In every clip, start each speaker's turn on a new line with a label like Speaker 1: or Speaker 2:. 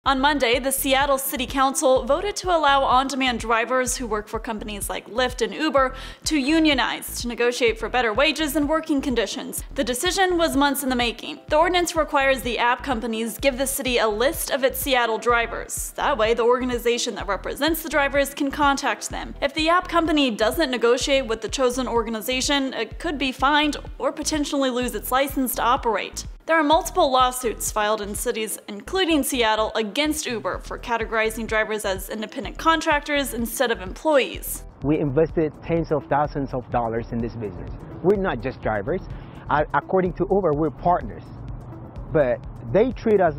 Speaker 1: On Monday, the Seattle City Council voted to allow on-demand drivers who work for companies like Lyft and Uber to unionize to negotiate for better wages and working conditions. The decision was months in the making. The ordinance requires the app companies give the city a list of its Seattle drivers. That way, the organization that represents the drivers can contact them. If the app company doesn't negotiate with the chosen organization, it could be fined or potentially lose its license to operate. There are multiple lawsuits filed in cities, including Seattle, against Uber for categorizing drivers as independent contractors instead of employees.
Speaker 2: We invested tens of thousands of dollars in this business. We're not just drivers. According to Uber, we're partners. But they treat us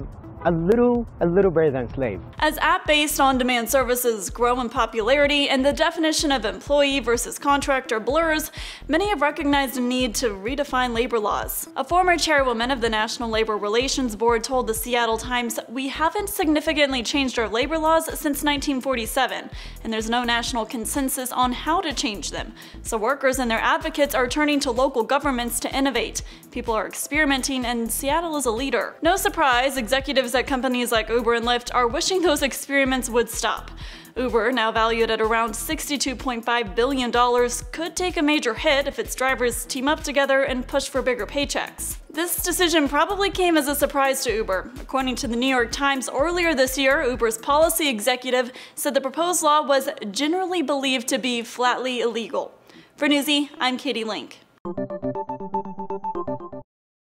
Speaker 2: a little better than slaves.
Speaker 1: As app-based on-demand services grow in popularity and the definition of employee versus contractor blurs, many have recognized a need to redefine labor laws. A former chairwoman of the National Labor Relations Board told the Seattle Times, "We haven't significantly changed our labor laws since 1947, and there's no national consensus on how to change them. So workers and their advocates are turning to local governments to innovate. People are experimenting, and Seattle is a leader." No surprise, executives at companies like Uber and Lyft are wishing those experiments would stop. Uber, now valued at around $62.5 billion, could take a major hit if its drivers team up together and push for bigger paychecks. This decision probably came as a surprise to Uber. According to the New York Times, earlier this year, Uber's policy executive said the proposed law was generally believed to be flatly illegal. For Newsy, I'm Katie Link.